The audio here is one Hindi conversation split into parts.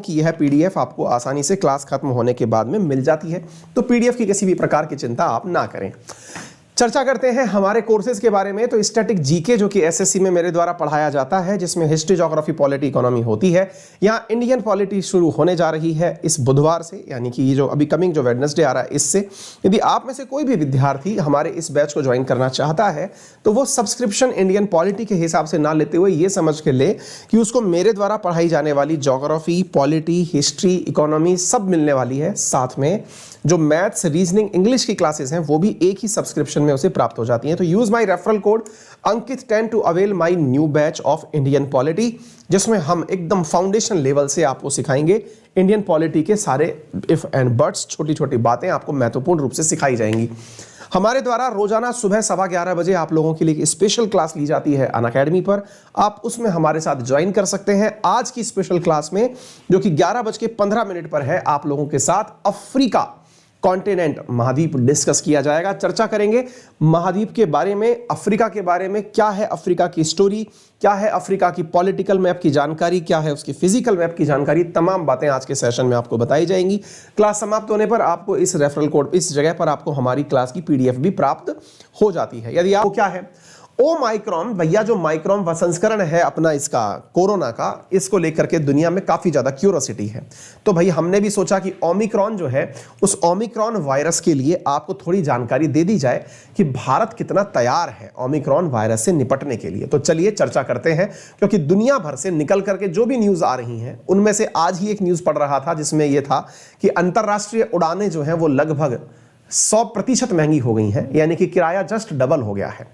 कि यह पीडीएफ आपको आसानी से क्लास खत्म होने के बाद में मिल जाती है, तो पीडीएफ की किसी भी प्रकार की चिंता आप ना करें। चर्चा करते हैं हमारे कोर्सेज के बारे में। तो स्टैटिक जीके जो कि एसएससी में मेरे द्वारा पढ़ाया जाता है, जिसमें हिस्ट्री, ज्योग्राफी, पॉलिटी, इकोनॉमी होती है। यहाँ इंडियन पॉलिटी शुरू होने जा रही है इस बुधवार से, यानी कि ये जो अभी कमिंग जो वेडनेसडे आ रहा है इससे। यदि आप में से कोई भी विद्यार्थी हमारे इस बैच को ज्वाइन करना चाहता है तो वो सब्सक्रिप्शन इंडियन पॉलिटी के हिसाब से ना लेते हुए ये समझ के ले कि उसको मेरे द्वारा पढ़ाई जाने वाली ज्योग्राफी, पॉलिटी, हिस्ट्री, इकोनॉमी सब मिलने वाली है। साथ में जो मैथ्स, रीजनिंग, इंग्लिश की क्लासेस हैं वो भी एक ही सब्सक्रिप्शन में उसे प्राप्त हो जाती हैं। तो use my referral code Ankit 10 to avail my new batch of Indian polity, जिसमें हम एकदम फाउंडेशन लेवल से आपको सिखाएंगे इंडियन पॉलिटी के सारे इफ एंड बट्स, छोटी छोटी बातें आपको महत्वपूर्ण रूप से सिखाई जाएंगी। हमारे द्वारा रोजाना सुबह 11:15 बजे आप लोगों के लिए एक स्पेशल क्लास ली जाती है अनअकैडमी पर। आप उसमें हमारे साथ ज्वाइन कर सकते हैं। आज की स्पेशल क्लास में जो कि 11:15 पर है, आप लोगों के साथ अफ्रीका कॉन्टिनेंट, महाद्वीप डिस्कस किया जाएगा। चर्चा करेंगे महाद्वीप के बारे में, अफ्रीका के बारे में, क्या है अफ्रीका की स्टोरी, क्या है अफ्रीका की पॉलिटिकल मैप की जानकारी, क्या है उसकी फिजिकल मैप की जानकारी। तमाम बातें आज के सेशन में आपको बताई जाएंगी। क्लास समाप्त होने पर आपको इस रेफरल कोड, इस जगह पर आपको हमारी क्लास की पीडीएफ भी प्राप्त हो जाती है। यदि आपको क्या है ओमाइक्रॉन, भैया जो माइक्रॉन संस्करण है अपना इसका कोरोना का, इसको लेकर के दुनिया में काफी ज्यादा क्यूरोसिटी है। तो भाई हमने भी सोचा कि ओमिक्रॉन जो है, उस ओमिक्रॉन वायरस के लिए आपको थोड़ी जानकारी दे दी जाए कि भारत कितना तैयार है ओमिक्रॉन वायरस से निपटने के लिए। तो चलिए चर्चा करते हैं, क्योंकि दुनिया भर से निकल करके जो भी न्यूज आ रही हैं उनमें से आज ही एक न्यूज पढ़ रहा था जिसमें यह था कि अंतरराष्ट्रीय उड़ानें जो हैं वो लगभग 100% महंगी हो गई हैं, यानी कि किराया जस्ट डबल हो गया है।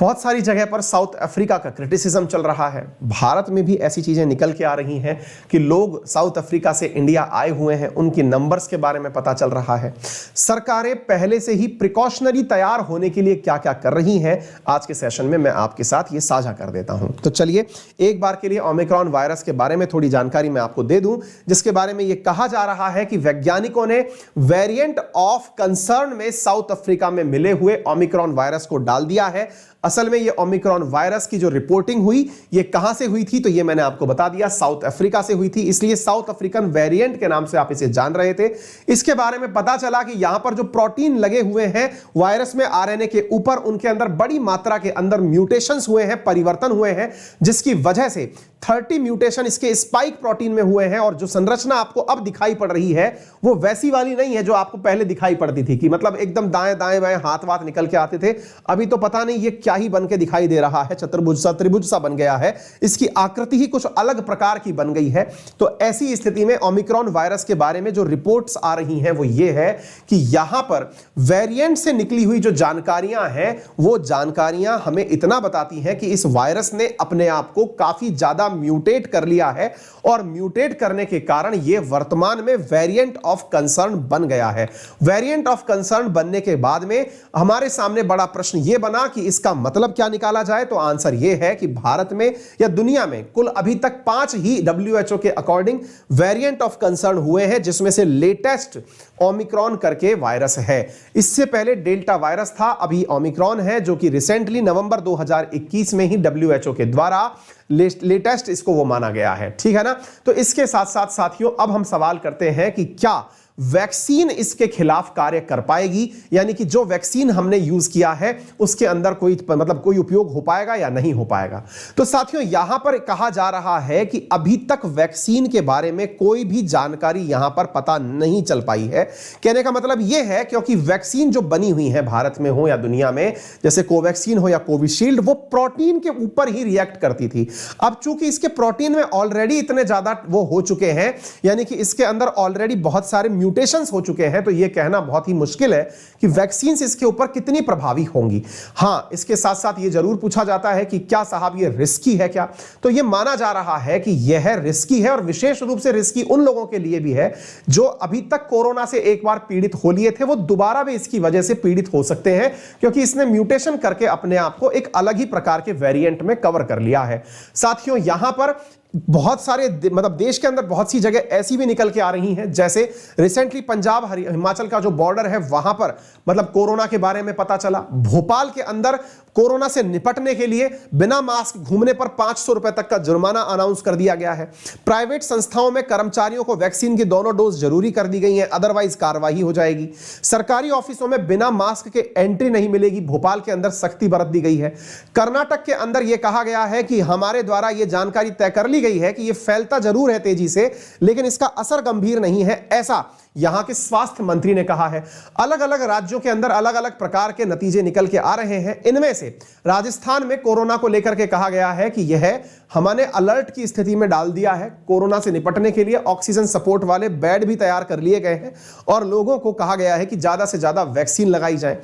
बहुत सारी जगह पर साउथ अफ्रीका का क्रिटिसिज्म चल रहा है। भारत में भी ऐसी चीजें निकल के आ रही हैं कि लोग साउथ अफ्रीका से इंडिया आए हुए हैं, उनकी नंबर्स के बारे में पता चल रहा है। सरकारें पहले से ही प्रिकॉशनरी तैयार होने के लिए क्या क्या कर रही हैं, आज के सेशन में मैं आपके साथ ये साझा कर देता हूं। तो चलिए एक बार के लिए ओमिक्रॉन वायरस के बारे में थोड़ी जानकारी मैं आपको दे दूं, जिसके बारे में यह कहा जा रहा है कि वैज्ञानिकों ने वेरिएंट ऑफ कंसर्न में साउथ अफ्रीका में मिले हुए ओमिक्रॉन वायरस को डाल दिया है। असल में ये ओमिक्रॉन वायरस की जो रिपोर्टिंग हुई ये कहां से हुई थी, तो ये मैंने आपको बता दिया, साउथ अफ्रीका से हुई थी, इसलिए साउथ अफ्रीकन वेरिएंट के नाम से आप इसे जान रहे थे। इसके बारे में पता चला कि यहां पर जो प्रोटीन लगे हुए हैं वायरस में आरएनए के ऊपर, उनके अंदर बड़ी मात्रा के अंदर म्यूटेशंस हुए हैं, परिवर्तन हुए हैं, जिसकी वजह से 30 म्यूटेशन इसके स्पाइक प्रोटीन में हुए हैं। और जो संरचना आपको अब दिखाई पड़ रही है वो वैसी वाली नहीं है जो आपको पहले दिखाई पड़ती थी, कि मतलब एकदम दाएं दाएं बाएं हाथ वाथ निकल के आते थे। अभी तो पता नहीं ये क्या ही बन के दिखाई दे रहा है, चतुर्भुज सा, त्रिभुज सा बन गया है, इसकी आकृति ही कुछ अलग प्रकार की बन गई है। तो ऐसी स्थिति में ओमिक्रॉन वायरस के बारे में जो रिपोर्ट्स आ रही हैं वो ये है कि यहां पर वेरिएंट से निकली हुई जो जानकारियां हैं वो जानकारियां हमें इतना बताती हैं कि इस वायरस ने अपने आप को काफी ज्यादा म्यूटेट कर लिया है, और म्यूटेट करने के कारण यह वर्तमान में वेरिएंट ऑफ कंसर्न बन गया है। वेरिएंट ऑफ कंसर्न बनने के बाद में हमारे सामने बड़ा प्रश्न यह बना कि इसका मतलब क्या निकाला जाए। तो आंसर यह है कि भारत में या दुनिया में कुल अभी तक 5 ही WHO के अकॉर्डिंग वेरिएंट ऑफ कंसर्न हुए हैं, जिसमें से लेटेस्ट ओमिक्रॉन करके वायरस है। इससे पहले डेल्टा वायरस था, अभी ओमिक्रॉन है, जो कि रिसेंटली नवंबर 2021 में ही WHO के द्वारा लेटेस्ट इसको वो माना गया है। ठीक है ना। तो इसके साथ साथ साथियों अब हम सवाल करते हैं कि क्या वैक्सीन इसके खिलाफ कार्य कर पाएगी, यानी कि जो वैक्सीन हमने यूज किया है उसके अंदर कोई उपयोग हो पाएगा या नहीं हो पाएगा। तो साथियों यहां पर कहा जा रहा है कि अभी तक वैक्सीन के बारे में कोई भी जानकारी यहां पर पता नहीं चल पाई है। कहने का मतलब यह है क्योंकि वैक्सीन जो बनी हुई है भारत में हो या दुनिया में, जैसे कोवैक्सीन हो या कोविशील्ड, वो प्रोटीन के ऊपर ही रिएक्ट करती थी। अब चूंकि इसके प्रोटीन में ऑलरेडी इतने ज्यादा वो हो चुके हैं, यानी कि इसके अंदर ऑलरेडी बहुत सारे म्यूटेशंस हो चुके हैं, तो यह कहना बहुत ही मुश्किल है कि वैक्सीन इसके ऊपर कितनी प्रभावी होंगी। हां, इसके साथ साथ यह जरूर पूछा जाता है कि क्या साहब यह रिस्की है क्या। तो यह माना जा रहा है कि यह रिस्की है, और विशेष रूप से रिस्की उन लोगों के लिए भी है जो अभी तक कोरोना से एक बार पीड़ित हो लिए थे, वो दोबारा भी इसकी वजह से पीड़ित हो सकते हैं, क्योंकि इसने म्यूटेशन करके अपने आप को एक अलग ही प्रकार के वेरिएंट में कवर कर लिया है। साथियों यहां पर बहुत सारे मतलब देश के अंदर बहुत सी जगह ऐसी भी निकल के आ रही हैं, जैसे रिसेंटली पंजाब हिमाचल का जो बॉर्डर है वहां पर मतलब कोरोना के बारे में पता चला। भोपाल के अंदर कोरोना से निपटने के लिए बिना मास्क घूमने पर 500 रुपए तक का जुर्माना अनाउंस कर दिया गया है। प्राइवेट संस्थाओं में कर्मचारियों को वैक्सीन की दोनों डोज जरूरी कर दी गई हैं, अदरवाइज कार्रवाई हो जाएगी। सरकारी ऑफिसों में बिना मास्क के एंट्री नहीं मिलेगी, भोपाल के अंदर सख्ती बरत दी गई है। कर्नाटक के अंदर यह कहा गया है कि हमारे द्वारा यह जानकारी तय कर ली गई है कि यह फैलता जरूर है तेजी से, लेकिन इसका असर गंभीर नहीं है, ऐसा यहां के स्वास्थ्य मंत्री ने कहा है। अलग अलग राज्यों के अंदर अलग अलग प्रकार के नतीजे निकल के आ रहे हैं। इनमें से राजस्थान में कोरोना को लेकर के कहा गया है कि यह हमने अलर्ट की स्थिति में डाल दिया है। कोरोना से निपटने के लिए ऑक्सीजन सपोर्ट वाले बेड भी तैयार कर लिए गए हैं और लोगों को कहा गया है कि ज्यादा से ज्यादा वैक्सीन लगाई जाए।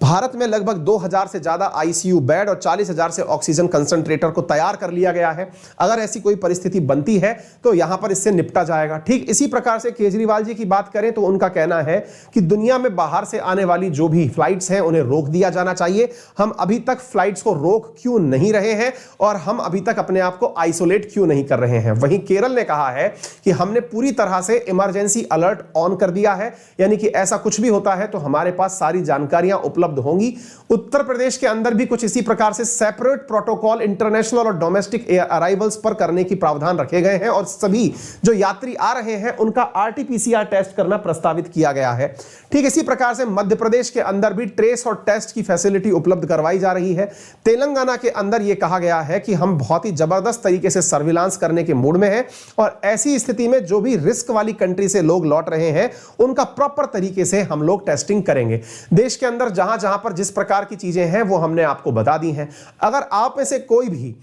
भारत में लगभग 2000 से ज्यादा आईसीयू बेड और 40,000 से ऑक्सीजन कंसंट्रेटर को तैयार कर लिया गया है। अगर ऐसी कोई परिस्थिति बनती है तो यहां पर इससे निपटा जाएगा। ठीक इसी प्रकार से केजरीवाल जी की बात करें तो उनका कहना है कि दुनिया में बाहर से आने वाली जो भी फ्लाइट्स हैं उन्हें रोक दिया जाना चाहिए। हम अभी तक फ्लाइट्स को रोक क्यों नहीं रहे हैं और हम अभी तक अपने आप को आइसोलेट क्यों नहीं कर रहे हैं। वहीं केरल ने कहा है कि हमने पूरी तरह से इमरजेंसी अलर्ट ऑन कर दिया है, यानी कि ऐसा कुछ भी होता है तो हमारे पास सारी जानकारियां उपलब्ध होंगी। उत्तर प्रदेश के अंदर भी कुछ इसी प्रकार से सेपरेट प्रोटोकॉल इंटरनेशनल और डोमेस्टिक अराइवल्स पर करने की प्रावधान रखे गए हैं और सभी जो यात्री आ रहे हैं उनका आरटीपीसीआर टेस्ट करना प्रस्तावित किया गया है। ठीक इसी प्रकार से मध्य प्रदेश के अंदर भी ट्रेस और टेस्ट की फैसिलिटी उपलब्ध करवाई जा रही है। तेलंगाना के अंदर यह कहा गया है कि हम बहुत ही जबरदस्त तरीके से सर्विलांस करने के मूड में हैं और ऐसी स्थिति में जो भी रिस्क वाली कंट्री से लोग लौट रहे हैं उनका प्रॉपर तरीके से हम लोग टेस्टिंग करेंगे। देश के अंदर जहां जहां पर जिस प्रकार की चीजें हैं वो हमने आपको बता दी हैं। अगर आप में से कोई भी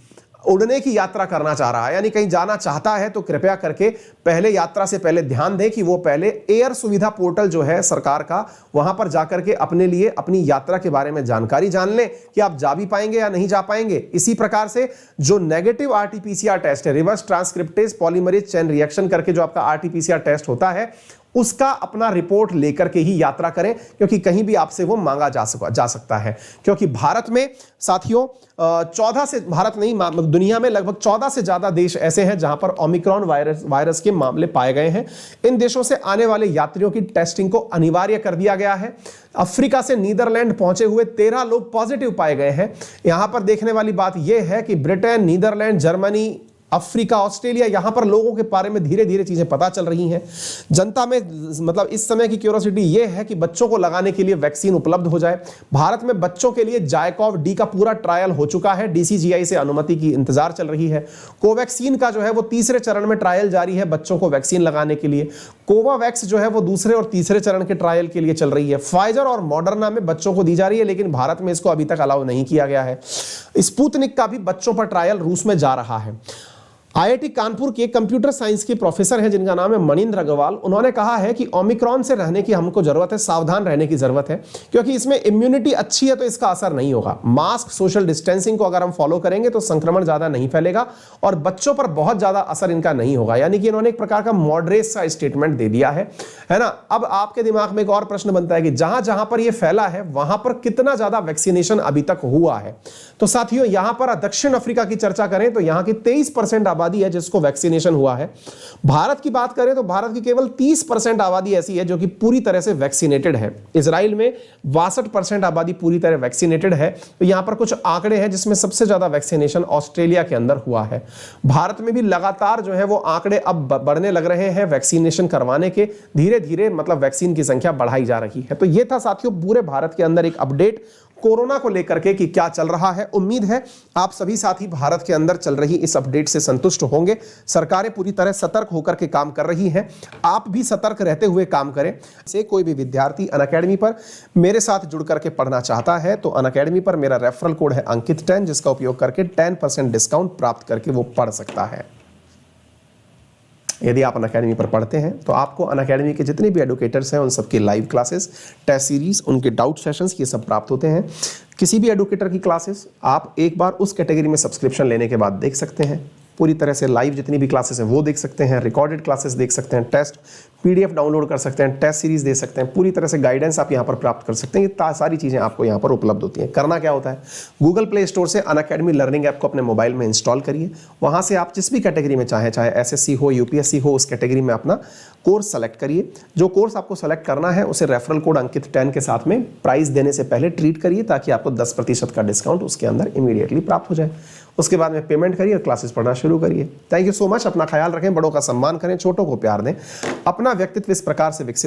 उड़ने की यात्रा करना चाह रहा है यानी कहीं जाना चाहता है तो कृपया करके पहले यात्रा से पहले ध्यान दें कि वो पहले एयर सुविधा पोर्टल जो है सरकार का वहां पर जाकर के अपने लिए अपनी यात्रा के बारे में जानकारी जान लें कि आप जा भी पाएंगे या नहीं जा पाएंगे। इसी प्रकार से जो नेगेटिव आरटीपीसीआर टेस्ट है, reverse transcriptase polymerase chain reaction करके जो आपका आरटीपीसीआर टेस्ट होता है, उसका अपना रिपोर्ट लेकर के ही यात्रा करें, क्योंकि कहीं भी आपसे वो मांगा जा सकता है। क्योंकि भारत में साथियों 14 से भारत नहीं दुनिया में लगभग 14 से ज्यादा देश ऐसे हैं जहां पर ओमिक्रॉन वायरस के मामले पाए गए हैं। इन देशों से आने वाले यात्रियों की टेस्टिंग को अनिवार्य कर दिया गया है। अफ्रीका से नीदरलैंड पहुंचे हुए 13 लोग पॉजिटिव पाए गए हैं। यहां पर देखने वाली बात यह है कि Britain, Netherlands, Germany, Africa, Australia, यहां पर लोगों के बारे में धीरे धीरे चीजें पता चल रही हैं। जनता में मतलब इस समय की क्यूरियोसिटी यह है कि बच्चों को लगाने के लिए वैक्सीन उपलब्ध हो जाए। भारत में बच्चों के लिए जायकोव डी का पूरा ट्रायल हो चुका है, डीसीजीआई से अनुमति की इंतजार चल रही है। कोवैक्सीन का जो है वो तीसरे चरण में ट्रायल जारी है बच्चों को वैक्सीन लगाने के लिए। कोवावैक्स जो है वो दूसरे और तीसरे चरण के ट्रायल के लिए चल रही है। फाइजर और मॉडर्ना में बच्चों को दी जा रही है, लेकिन भारत में इसको अभी तक अलाउ नहीं किया गया है। स्पुतनिक का भी बच्चों पर ट्रायल रूस में जा रहा है। आईआईटी कानपुर के कंप्यूटर साइंस के प्रोफेसर हैं जिनका नाम है मणिंद्र अग्रवाल। उन्होंने कहा है कि ओमिक्रॉन से रहने की हमको जरूरत है, सावधान रहने की जरूरत है, क्योंकि इसमें इम्यूनिटी अच्छी है तो इसका असर नहीं होगा। मास्क, सोशल डिस्टेंसिंग को अगर हम फॉलो करेंगे तो संक्रमण ज्यादा नहीं फैलेगा और बच्चों पर बहुत ज्यादा असर इनका नहीं होगा। यानी कि इन्होंने एक प्रकार का मॉडरेट सा स्टेटमेंट दे दिया है ना। अब आपके दिमाग में एक और प्रश्न बनता है कि जहां जहां पर यह फैला है वहां पर कितना ज्यादा वैक्सीनेशन अभी तक हुआ है। तो साथियों यहां पर दक्षिण अफ्रीका की चर्चा करें तो यहां की 23% आबादी है जिसको वैक्सीनेशन हुआ है। भारत की बात करें तो भारत की केवल 30% आबादी ऐसी है जो कि पूरी तरह से वैक्सीनेटेड है। इजराइल में 62% आबादी पूरी तरह वैक्सीनेटेड है। तो यहां पर कुछ आंकड़े हैं जिसमें सबसे ज्यादा वैक्सीनेशन ऑस्ट्रेलिया के अंदर हुआ है। भारत में भी लगातार जो है वो आंकड़े अब बढ़ने लग रहे हैं वैक्सीनेशन करवाने के। धीरे धीरे मतलब वैक्सीन की संख्या बढ़ाई जा रही है। तो ये था साथियों पूरे भारत के अंदर एक अपडेट कोरोना को लेकर के कि क्या चल रहा है। उम्मीद है आप सभी साथी भारत के अंदर चल रही इस अपडेट से संतुष्ट होंगे। सरकारें पूरी तरह सतर्क होकर के काम कर रही हैं, आप भी सतर्क रहते हुए काम करें। से कोई भी विद्यार्थी अनअकैडमी पर मेरे साथ जुड़ करके पढ़ना चाहता है तो अनअकैडमी पर मेरा रेफरल कोड है अंकित 10, जिसका उपयोग करके 10% डिस्काउंट प्राप्त करके वो पढ़ सकता है। यदि आप अनअकैडमी पर पढ़ते हैं तो आपको अनअकैडमी के जितने भी एडुकेटर्स हैं उन सबकी लाइव क्लासेस, टेस्ट सीरीज, उनके डाउट सेशंस ये सब प्राप्त होते हैं। किसी भी एडुकेटर की क्लासेस आप एक बार उस कैटेगरी में सब्सक्रिप्शन लेने के बाद देख सकते हैं। पूरी तरह से लाइव जितनी भी क्लासेस हैं वो देख सकते हैं, रिकॉर्डेड क्लासेस देख सकते हैं, टेस्ट PDF डाउनलोड कर सकते हैं, टेस्ट सीरीज दे सकते हैं, पूरी तरह से गाइडेंस आप यहाँ पर प्राप्त कर सकते हैं। ये सारी चीज़ें आपको यहाँ पर उपलब्ध होती हैं। करना क्या होता है, गूगल प्ले स्टोर से अनअकैडमी लर्निंग ऐप को अपने मोबाइल में इंस्टॉल करिए। वहाँ से आप जिस भी कैटेगरी में चाहें, चाहे SSC हो, UPSC हो, उस कैटेगरी में अपना कोर्स सेलेक्ट करिए। जो कोर्स आपको सेलेक्ट करना है उसे रेफरल कोड अंकित 10 के साथ में प्राइस देने से पहले ट्रीट करिए, ताकि आपको 10% का डिस्काउंट उसके अंदर इमीडिएटली प्राप्त हो जाए। उसके बाद में पेमेंट करिए और क्लासेस पढ़ना शुरू करिए। Thank you so much. अपना ख्याल रखें, बड़ों का सम्मान करें, छोटों को प्यार दें, अपना व्यक्तित्व इस प्रकार से विकसित